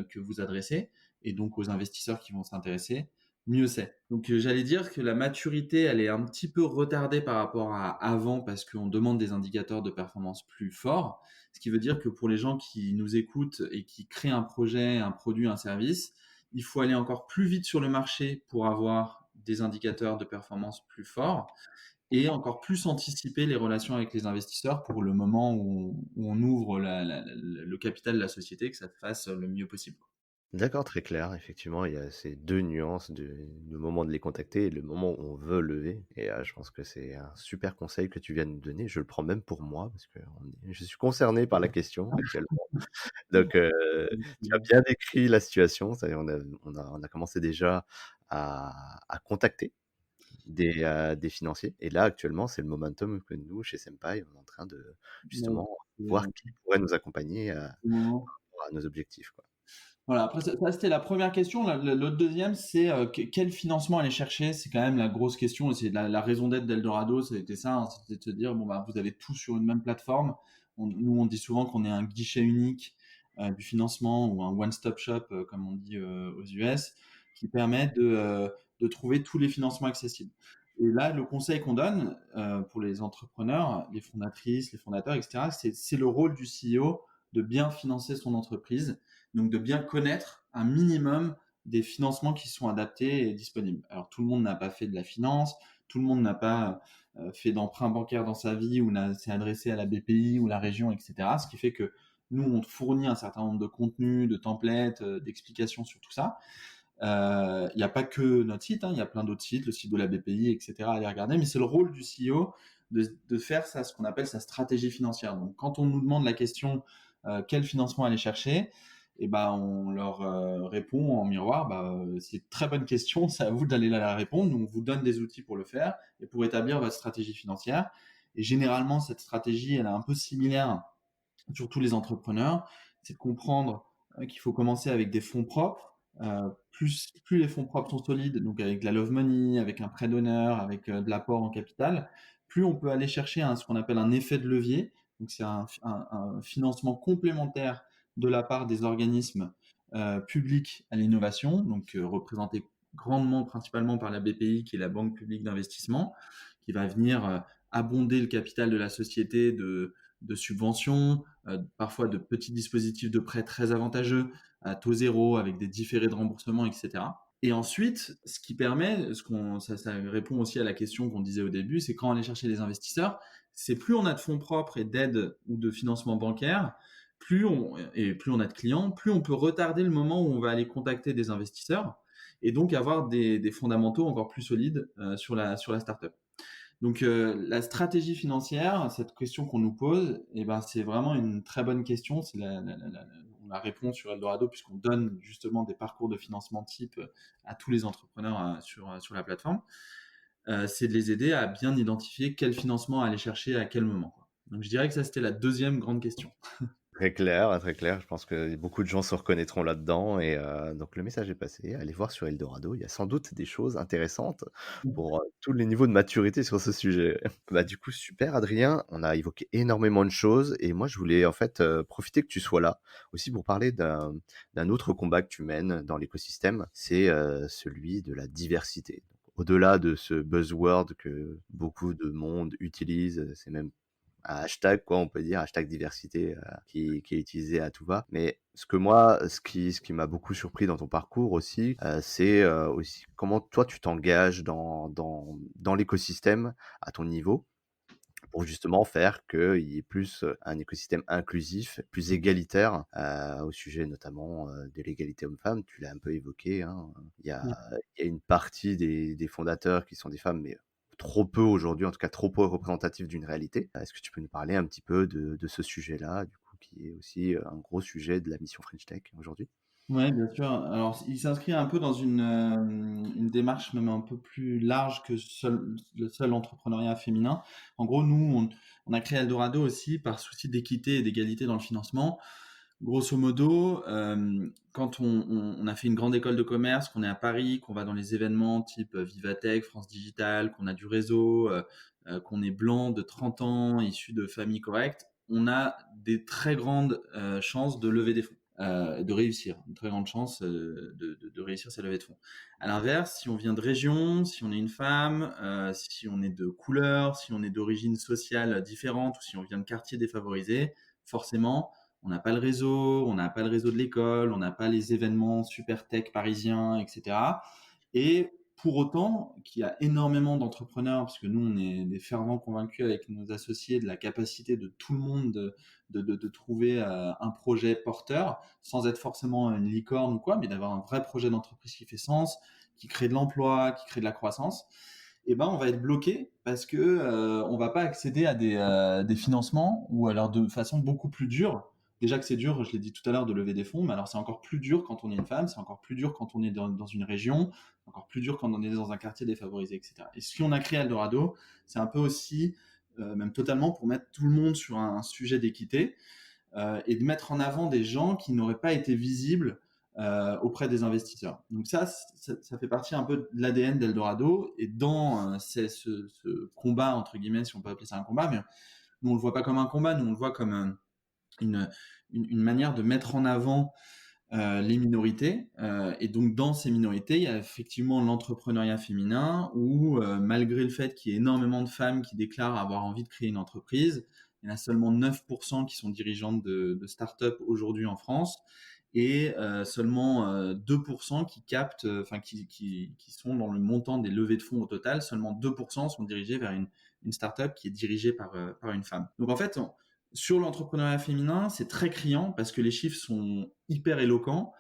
que vous adressez et donc aux investisseurs qui vont s'intéresser, mieux c'est. Donc j'allais dire que la maturité, elle est un petit peu retardée par rapport à avant parce qu'on demande des indicateurs de performance plus forts. Ce qui veut dire que pour les gens qui nous écoutent et qui créent un projet, un produit, un service, il faut aller encore plus vite sur le marché pour avoir des indicateurs de performance plus forts et encore plus anticiper les relations avec les investisseurs pour le moment où on ouvre le capital de la société, que ça se fasse le mieux possible. D'accord, très clair. Effectivement, il y a ces 2 nuances du moment de les contacter et le moment où on veut lever et je pense que c'est un super conseil que tu viens de nous donner. Je le prends même pour moi parce que je suis concerné par la question actuellement. Donc tu as bien décrit la situation, c'est-à-dire on a commencé déjà à contacter. des financiers. Et là, actuellement, c'est le momentum que nous, chez Senpai, on est en train de Ouais, justement c'est voir qui pourrait nous accompagner le moment. à nos objectifs, quoi. Voilà, après ça c'était la première question. L'autre deuxième, c'est quel financement aller chercher. C'est quand même la grosse question et c'est la raison d'être d'Eldorado. C'était ça, hein, c'était de se dire bon bah vous avez tout sur une même plateforme. Nous on dit souvent qu'on est un guichet unique du financement ou un one-stop shop comme on dit aux US, qui permet de trouver tous les financements accessibles. Et là, le conseil qu'on donne pour les entrepreneurs, les fondatrices, les fondateurs, etc., c'est le rôle du CEO de bien financer son entreprise, donc de bien connaître un minimum des financements qui sont adaptés et disponibles. Alors tout le monde n'a pas fait de la finance, tout le monde n'a pas fait d'emprunt bancaire dans sa vie ou s'est adressé à la BPI ou la région, etc. Ce qui fait que nous, on fournit un certain nombre de contenus, de templates, d'explications sur tout ça. Il n'y a pas que notre site, hein, il y a plein d'autres sites, le site de la BPI, etc. à aller regarder, mais c'est le rôle du CEO de faire ça, ce qu'on appelle sa stratégie financière. Donc quand on nous demande la question quel financement aller chercher, et ben on leur répond en miroir, c'est une très bonne question, c'est à vous d'aller la répondre. Nous, on vous donne des outils pour le faire et pour établir votre stratégie financière. Et généralement, cette stratégie, elle est un peu similaire sur tous les entrepreneurs, c'est de comprendre qu'il faut commencer avec des fonds propres. Plus les fonds propres sont solides, donc avec de la love money, avec un prêt d'honneur, avec de l'apport en capital, plus on peut aller chercher ce qu'on appelle un effet de levier. Donc c'est un financement complémentaire de la part des organismes publics à l'innovation, donc représentés grandement principalement par la BPI, qui est la Banque publique d'investissement, qui va venir abonder le capital de la société de subventions, parfois de petits dispositifs de prêt très avantageux à taux zéro avec des différés de remboursement, etc. Et ensuite, ce qui permet, ça répond aussi à la question qu'on disait au début, c'est quand on aller chercher les investisseurs, c'est plus on a de fonds propres et d'aide ou de financement bancaire, plus on a de clients, plus on peut retarder le moment où on va aller contacter des investisseurs et donc avoir des fondamentaux encore plus solides sur la startup. Donc la stratégie financière, cette question qu'on nous pose, c'est vraiment une très bonne question. On la répond sur Eldorado puisqu'on donne justement des parcours de financement type à tous les entrepreneurs sur la plateforme. C'est de les aider à bien identifier quel financement aller chercher à quel moment, quoi. Donc je dirais que ça c'était la deuxième grande question. Très clair, très clair. Je pense que beaucoup de gens se reconnaîtront là-dedans et donc le message est passé. Allez voir sur Eldorado, il y a sans doute des choses intéressantes pour, tous les niveaux de maturité sur ce sujet. Bah, du coup, super Adrien, on a évoqué énormément de choses et moi je voulais en fait, profiter que tu sois là, aussi pour parler d'un autre combat que tu mènes dans l'écosystème, c'est, celui de la diversité. Au-delà de ce buzzword que beaucoup de monde utilise, c'est même un hashtag quoi, on peut dire, hashtag diversité, qui est utilisé à tout va. Mais ce qui m'a beaucoup surpris dans ton parcours aussi, c'est, aussi comment toi tu t'engages dans l'écosystème à ton niveau, pour justement faire qu'il y ait plus, un écosystème inclusif, plus égalitaire, au sujet notamment, de l'égalité homme-femme. Tu l'as un peu évoqué, hein, il y a une partie des fondateurs qui sont des femmes, mais trop peu aujourd'hui, en tout cas trop peu représentatif d'une réalité. Est-ce que tu peux nous parler un petit peu de ce sujet-là, du coup, qui est aussi, un gros sujet de la mission French Tech aujourd'hui? Ouais, bien sûr. Alors, il s'inscrit un peu dans une démarche même un peu plus large que le seul entrepreneuriat féminin. En gros, nous, on a créé Eldorado aussi par souci d'équité et d'égalité dans le financement. Grosso modo, quand on a fait une grande école de commerce, qu'on est à Paris, qu'on va dans les événements type Vivatech, France Digital, qu'on a du réseau, qu'on est blanc de 30 ans, issu de familles correctes, on a des très grandes chances de lever des fonds, de réussir, une très grande chance de réussir sa levée de fonds. À l'inverse, si on vient de région, si on est une femme, si on est de couleur, si on est d'origine sociale différente ou si on vient de quartier défavorisé, forcément, on n'a pas le réseau, on n'a pas le réseau de l'école, on n'a pas les événements super tech parisiens, etc. Et pour autant, qu'il y a énormément d'entrepreneurs, parce que nous, on est des fervents convaincus avec nos associés de la capacité de tout le monde de trouver un projet porteur, sans être forcément une licorne ou quoi, mais d'avoir un vrai projet d'entreprise qui fait sens, qui crée de l'emploi, qui crée de la croissance. Et ben on va être bloqué parce que on va pas accéder à des financements ou alors de façon beaucoup plus dure déjà que c'est dur, je l'ai dit tout à l'heure, de lever des fonds, mais alors c'est encore plus dur quand on est une femme, c'est encore plus dur quand on est dans une région, encore plus dur quand on est dans un quartier défavorisé, etc. Et si on a créé Eldorado, c'est un peu aussi, même totalement, pour mettre tout le monde sur un sujet d'équité et de mettre en avant des gens qui n'auraient pas été visibles auprès des investisseurs. Donc ça fait partie un peu de l'ADN d'Eldorado. Et dans ce combat, entre guillemets, si on peut appeler ça un combat, mais nous, on ne le voit pas comme un combat, nous, on le voit comme une, une manière de mettre en avant les minorités. Et donc, dans ces minorités, il y a effectivement l'entrepreneuriat féminin où, malgré le fait qu'il y ait énormément de femmes qui déclarent avoir envie de créer une entreprise, il y en a seulement 9% qui sont dirigeantes de start-up aujourd'hui en France et seulement 2% qui captent, qui sont dans le montant des levées de fonds au total, seulement 2% sont dirigés vers une start-up qui est dirigée par une femme. Donc en fait, sur l'entrepreneuriat féminin, c'est très criant parce que les chiffres sont hyper éloquents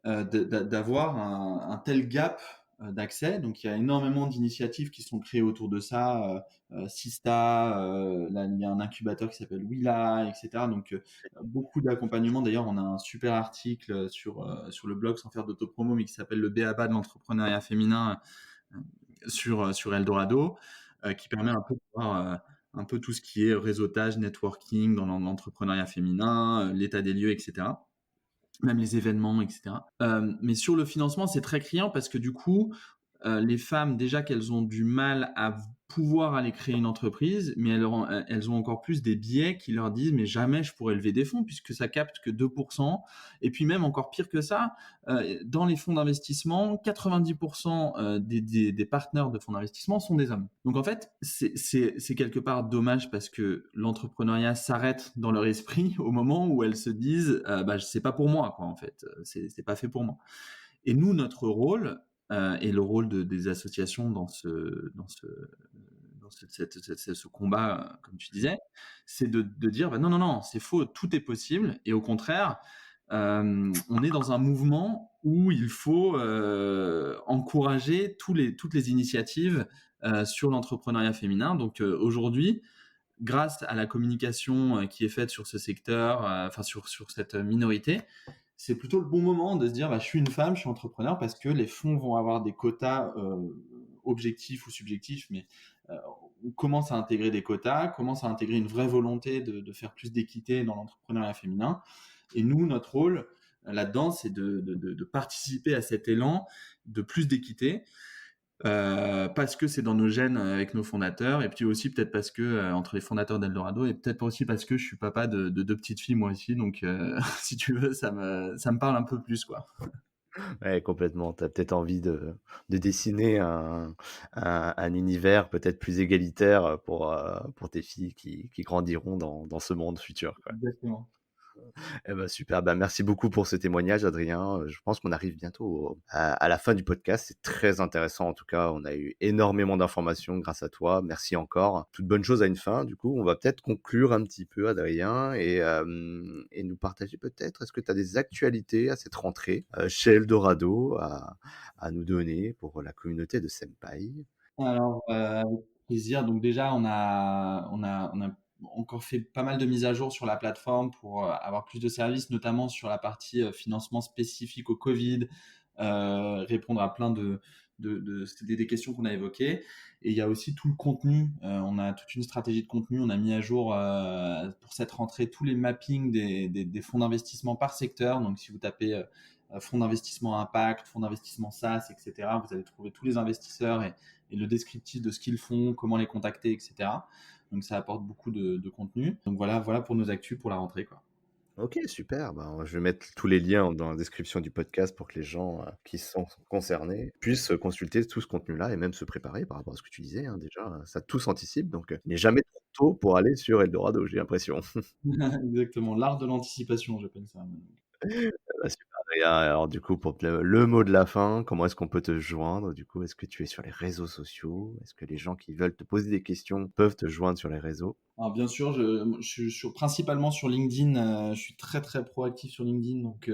d'avoir un tel gap d'accès. Donc il y a énormément d'initiatives qui sont créées autour de ça. Sista, là, il y a un incubateur qui s'appelle Willa, etc. Donc beaucoup d'accompagnement. D'ailleurs, on a un super article sur le blog sans faire d'autopromo, mais qui s'appelle le B.A.B.A. de l'entrepreneuriat féminin sur Eldorado, qui permet un peu de voir un peu tout ce qui est réseautage, networking dans l'entrepreneuriat féminin, l'état des lieux, etc. Même les événements, etc. Mais sur le financement, c'est très criant parce que du coup, les femmes, déjà qu'elles ont du mal à pouvoir aller créer une entreprise, mais elles ont encore plus des biais qui leur disent mais jamais je pourrais lever des fonds puisque ça capte que 2%. Et puis même encore pire que ça, dans les fonds d'investissement, 90% des partenaires de fonds d'investissement sont des hommes. Donc en fait, c'est quelque part dommage parce que l'entrepreneuriat s'arrête dans leur esprit au moment où elles se disent bah c'est pas pour moi quoi en fait, c'est pas fait pour moi. Et nous, notre rôle, et le rôle des associations dans ce combat, comme tu disais, c'est de dire bah non, non, non, c'est faux, tout est possible. Et au contraire, on est dans un mouvement où il faut encourager toutes les initiatives sur l'entrepreneuriat féminin. Donc aujourd'hui, grâce à la communication qui est faite sur ce secteur, enfin sur cette minorité, c'est plutôt le bon moment de se dire bah, je suis une femme, je suis entrepreneur parce que les fonds vont avoir des quotas objectifs ou subjectifs, mais on commence à intégrer des quotas, commence à intégrer une vraie volonté de faire plus d'équité dans l'entrepreneuriat féminin. Et nous, notre rôle là-dedans, c'est de participer à cet élan de plus d'équité. Parce que c'est dans nos gènes avec nos fondateurs, et puis aussi peut-être parce que entre les fondateurs d'Eldorado, et peut-être aussi parce que je suis papa de deux petites filles moi aussi, donc si tu veux, ça me parle un peu plus quoi. Ouais, complètement. Tu as peut-être envie de dessiner un univers peut-être plus égalitaire pour tes filles qui grandiront dans ce monde futur, quoi. Exactement. Eh ben, super. Ben, merci beaucoup pour ce témoignage, Adrien. Je pense qu'on arrive bientôt à la fin du podcast. C'est très intéressant. En tout cas, on a eu énormément d'informations grâce à toi. Merci encore. Toute bonne chose a une fin. Du coup, on va peut-être conclure un petit peu, Adrien, et nous partager peut-être, est-ce que tu as des actualités à cette rentrée chez Eldorado à nous donner pour la communauté de Senpai? Alors, avec plaisir. Donc déjà, on a encore fait pas mal de mises à jour sur la plateforme pour avoir plus de services, notamment sur la partie financement spécifique au Covid, répondre à plein c'était des questions qu'on a évoquées. Et il y a aussi tout le contenu. On a toute une stratégie de contenu. On a mis à jour pour cette rentrée tous les mappings des fonds d'investissement par secteur. Donc si vous tapez fonds d'investissement impact, fonds d'investissement SaaS, etc., vous allez trouver tous les investisseurs et le descriptif de ce qu'ils font, comment les contacter, etc. Donc ça apporte beaucoup de contenu. Donc voilà pour nos actus pour la rentrée, quoi. Ok, super. Ben, je vais mettre tous les liens dans la description du podcast pour que les gens qui sont concernés puissent consulter tout ce contenu-là et même se préparer par rapport à ce que tu disais, hein. Déjà, ça tout s'anticipe, donc il n'est jamais trop tôt pour aller sur Eldorado, j'ai l'impression. Exactement, l'art de l'anticipation, j'appelle ça. Bah, super, Adrien. Alors du coup, pour le mot de la fin, comment est-ce qu'on peut te joindre? Du coup, est-ce que tu es sur les réseaux sociaux? Est-ce que les gens qui veulent te poser des questions peuvent te joindre sur les réseaux? Alors bien sûr, je suis principalement sur LinkedIn. Je suis très très proactif sur LinkedIn, donc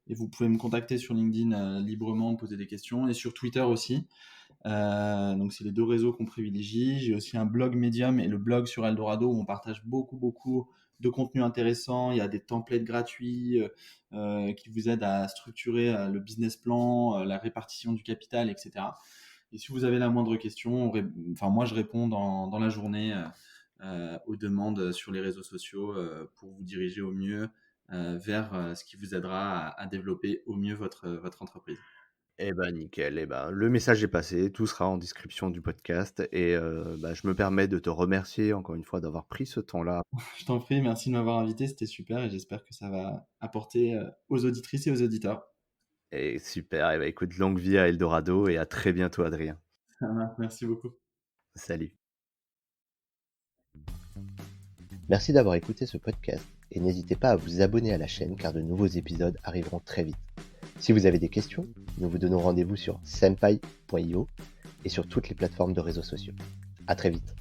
et vous pouvez me contacter sur LinkedIn librement, me poser des questions, et sur Twitter aussi. Donc c'est les deux réseaux qu'on privilégie. J'ai aussi un blog Medium et le blog sur Eldorado où on partage beaucoup de contenu intéressant, il y a des templates gratuits qui vous aident à structurer le business plan, la répartition du capital, etc. Et si vous avez la moindre question, moi je réponds dans la journée aux demandes sur les réseaux sociaux pour vous diriger au mieux vers ce qui vous aidera à développer au mieux votre entreprise. Eh ben nickel, eh ben, le message est passé, tout sera en description du podcast et je me permets de te remercier encore une fois d'avoir pris ce temps-là. Je t'en prie, merci de m'avoir invité, c'était super et j'espère que ça va apporter aux auditrices et aux auditeurs. Et super, eh ben, écoute, longue vie à Eldorado et à très bientôt Adrien. Ça marche, merci beaucoup. Salut. Merci d'avoir écouté ce podcast et n'hésitez pas à vous abonner à la chaîne car de nouveaux épisodes arriveront très vite. Si vous avez des questions, nous vous donnons rendez-vous sur senpai.io et sur toutes les plateformes de réseaux sociaux. À très vite.